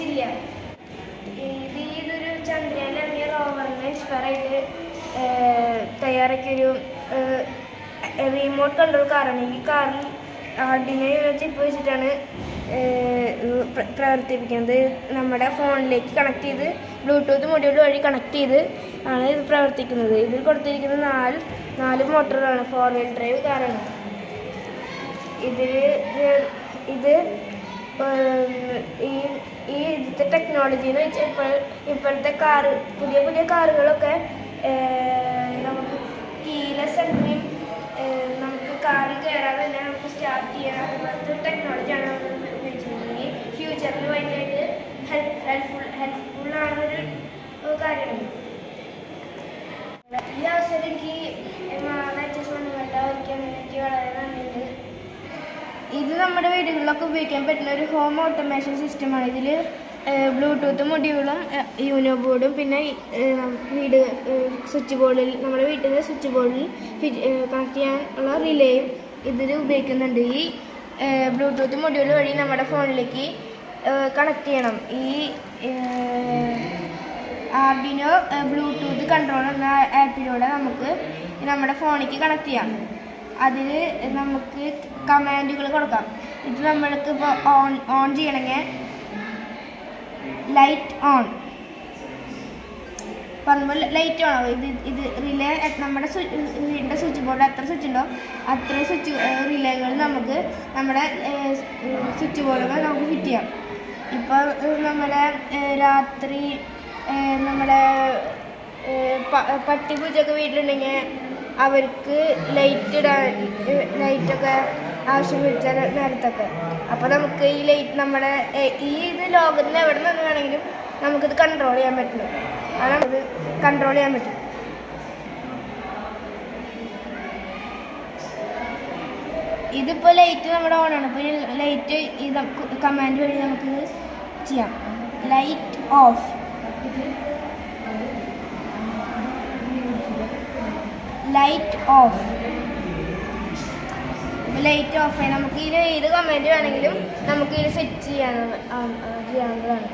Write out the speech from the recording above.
ഇല്ല. ഇതൊരു ചന്ദ്രയാൻ ഇറങ്ങിയ റോവറിനെ ഇൻസ്പയർ ആയിട്ട് തയ്യാറാക്കിയൊരു റിമോട്ട് കൺട്രോൾ കാറാണ്. ഈ കാറിൽ ആർഡിനോ ചിപ്പ് വെച്ചിട്ടാണ് പ്രവർത്തിപ്പിക്കുന്നത്. നമ്മുടെ ഫോണിലേക്ക് കണക്ട് ചെയ്ത് ബ്ലൂടൂത്ത് മൊഡ്യൂൾ വഴി കണക്ട് ചെയ്ത് ആണ് ഇത് പ്രവർത്തിക്കുന്നത്. ഇതിൽ കൊടുത്തിരിക്കുന്ന നാല് മോട്ടോറാണ്. 4 വീൽ ഡ്രൈവ് കാറാണ്. ഇതിലത്തെ ടെക്നോളജി എന്ന് വെച്ചാൽ ഇപ്പോഴത്തെ പുതിയ കാറുകളൊക്കെ നമുക്ക് കീലെസ് എൻട്രിയും നമുക്ക് കാറിൽ കയറാതെ തന്നെ നമുക്ക് സ്റ്റാർട്ട് ചെയ്യാം. അതുപോലത്തെ ടെക്നോളജിയാണ് നമ്മൾ ഉപയോഗിച്ചിട്ടുണ്ടെങ്കിൽ ഫ്യൂച്ചറിൽ ഭയങ്കരമായിട്ട് ഹെൽപ്ഫുള്ളാണൊരു കാര്യമാണ്. ഈ അവസരം എനിക്ക് എനിക്ക് വളരെ നന്ദിയുണ്ട്. ഇത് നമ്മുടെ വീടുകളിലൊക്കെ ഉപയോഗിക്കാൻ പറ്റുന്ന ഒരു ഹോം ഓട്ടോമേഷൻ സിസ്റ്റമാണ്. ഇതിൽ ബ്ലൂടൂത്ത് മൊഡ്യൂളും യൂനോ ബോർഡും പിന്നെ സ്വിച്ച് ബോർഡിൽ നമ്മുടെ വീട്ടിലെ സ്വിച്ച് ബോർഡിൽ കണക്ട് ചെയ്യാനുള്ള റിലേയും ഇതിൽ ഉപയോഗിക്കുന്നുണ്ട്. ഈ ബ്ലൂടൂത്ത് മൊഡ്യൂൾ വഴി നമ്മുടെ ഫോണിലേക്ക് കണക്ട് ചെയ്യണം. ഈ ആർഡിനോ ബ്ലൂടൂത്ത് കൺട്രോൾ എന്ന ആപ്പിലൂടെ നമുക്ക് നമ്മുടെ ഫോണിലേക്ക് കണക്ട് ചെയ്യാം. അതിൽ നമുക്ക് കമാൻഡുകൾ കൊടുക്കാം. ഇത് നമ്മൾക്ക് ഇപ്പോൾ ഓൺ ചെയ്യണമെങ്കിൽ ലൈറ്റ് ഓൺ പറയുമ്പോൾ ലൈറ്റ് ഓൺ ആവും. ഇത് റിലേ നമ്മുടെ വീടിൻ്റെ സ്വിച്ച് ബോർഡ് എത്ര സ്വിച്ച് ഉണ്ടോ അത്രയും റിലേകൾ നമുക്ക് നമ്മുടെ സ്വിച്ച് ബോർഡുകൾ നമുക്ക് ഫിറ്റ് ചെയ്യാം. ഇപ്പോൾ നമ്മുടെ രാത്രി നമ്മുടെ പട്ടിപൂജയൊക്കെ വീട്ടിലുണ്ടെങ്കിൽ അവർക്ക് ലൈറ്റൊക്കെ ആവശ്യം വിളിച്ച നേരത്തൊക്കെ അപ്പോൾ നമുക്ക് ഈ ലൈറ്റ് നമ്മുടെ ഇത് ലോകത്തിന് എവിടെ നിന്ന് വേണമെങ്കിലും നമുക്കിത് കൺട്രോൾ ചെയ്യാൻ പറ്റുള്ളൂ. കാരണം ഇത് കൺട്രോൾ ചെയ്യാൻ പറ്റും. ഇതിപ്പോൾ ലൈറ്റ് നമ്മുടെ ഓണാണ്. ഇപ്പോൾ ലൈറ്റ് ഇത് കമാൻഡ് വഴി നമുക്കിത് ചെയ്യാം. Light of, light of, light of ആയി നമുക്ക് ഇതിൽ ഏത് കമാൻഡ് വേണമെങ്കിലും നമുക്ക് ഇത് സെറ്റ് ചെയ്യാവുന്നതാണ്.